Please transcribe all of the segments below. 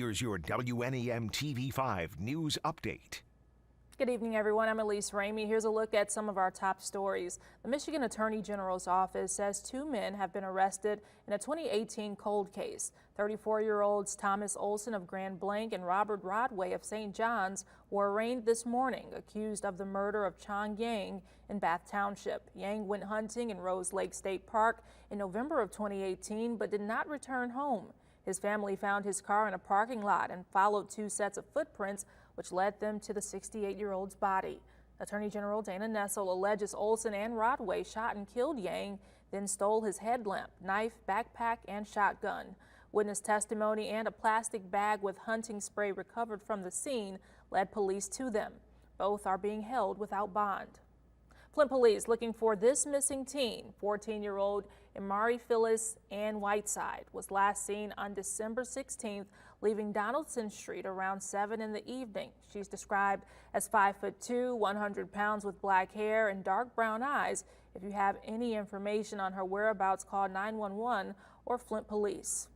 Here's your WNEM TV5 news update. Good evening, everyone. I'm Elise Ramey. Here's a look at some of our top stories. The Michigan Attorney General's office says 2 men have been arrested in a 2018 cold case. 34-year-olds Thomas Olson of Grand Blanc and Robert Rodway of St. John's were arraigned this morning, accused of the murder of Chong Yang in Bath Township. Yang went hunting in Rose Lake State Park in November of 2018, but did not return home. His family found his car in a parking lot and followed 2 sets of footprints, which led them to the 68-year-old's body. Attorney General Dana Nessel alleges Olson and Rodway shot and killed Yang, then stole his headlamp, knife, backpack, and shotgun. Witness testimony and a plastic bag with hunting spray recovered from the scene led police to them. Both are being held without bond. Flint police looking for this missing teen. 14-year-old Imari Phyllis Ann Whiteside was last seen on December 16th leaving Donaldson Street around 7 in the evening. She's described as 5'2", 100 pounds with black hair and dark brown eyes. If you have any information on her whereabouts, call 911 or Flint police.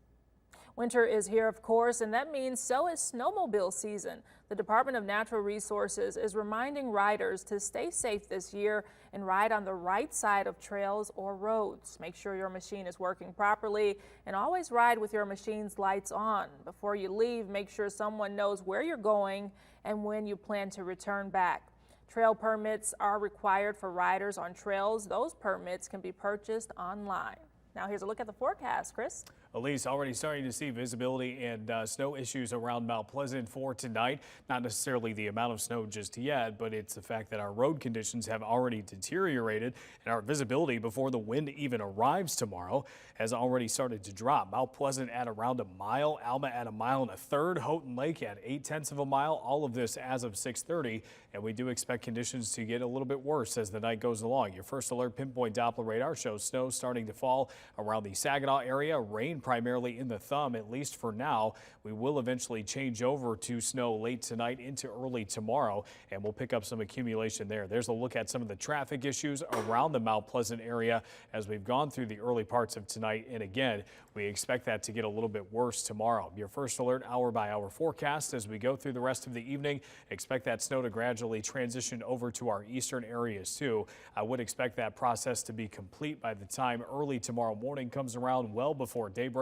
Winter is here, of course, and that means so is snowmobile season. The Department of Natural Resources is reminding riders to stay safe this year and ride on the right side of trails or roads. Make sure your machine is working properly and always ride with your machine's lights on. Before you leave, make sure someone knows where you're going and when you plan to return back. Trail permits are required for riders on trails. Those permits can be purchased online. Now here's a look at the forecast, Chris. Elise, already starting to see visibility and snow issues around Mount Pleasant for tonight. Not necessarily the amount of snow just yet, but it's the fact that our road conditions have already deteriorated and our visibility before the wind even arrives tomorrow has already started to drop. Mount Pleasant at around a mile, Alma at 1.1 miles, Houghton Lake at 0.8 miles. All of this as of 6:30, and we do expect conditions to get a little bit worse as the night goes along. Your first alert pinpoint Doppler radar shows snow starting to fall around the Saginaw area. Rain primarily in the thumb, at least for now. We will eventually change over to snow late tonight into early tomorrow, and we'll pick up some accumulation there. There's a look at some of the traffic issues around the Mount Pleasant area as we've gone through the early parts of tonight. And again, we expect that to get a little bit worse tomorrow. Your first alert hour by hour forecast as we go through the rest of the evening. Expect that snow to gradually transition over to our eastern areas too. I would expect that process to be complete by the time early tomorrow morning comes around, well before daybreak,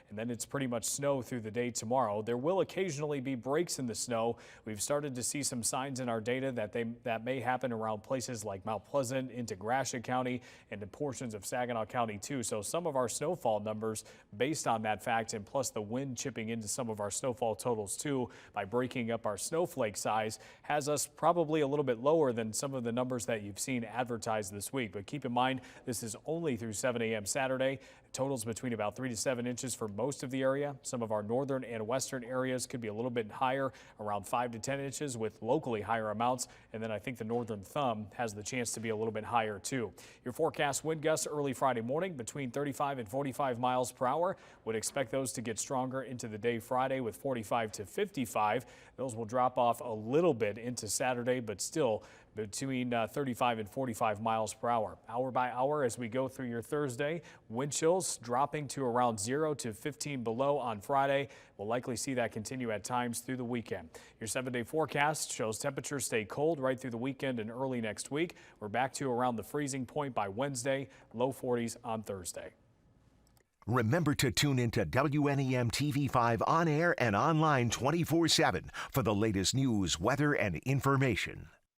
and then it's pretty much snow through the day tomorrow. There will occasionally be breaks in the snow. We've started to see some signs in our data that may happen around places like Mount Pleasant, into Gratiot County, and in portions of Saginaw County too. So some of our snowfall numbers based on that fact, and plus the wind chipping into some of our snowfall totals too by breaking up our snowflake size, has us probably a little bit lower than some of the numbers that you've seen advertised this week. But keep in mind, this is only through 7 a.m. Saturday. Totals between about 3 to 7 inches for most of the area. Some of our northern and western areas could be a little bit higher, around 5 to 10 inches with locally higher amounts. And then I think the northern thumb has the chance to be a little bit higher too. Your forecast wind gusts early Friday morning between 35 and 45 miles per hour. Would expect those to get stronger into the day Friday with 45 to 55. Those will drop off a little bit into Saturday, but still between 35 and 45 miles per hour. Hour by hour as we go through your Thursday, wind chills dropping to around 0 to 15 below on Friday. We'll likely see that continue at times through the weekend. Your 7-day forecast shows temperatures stay cold right through the weekend and early next week. We're back to around the freezing point by Wednesday, low 40s on Thursday. Remember to tune into WNEM TV5 on air and online 24/7 for the latest news, weather, and information.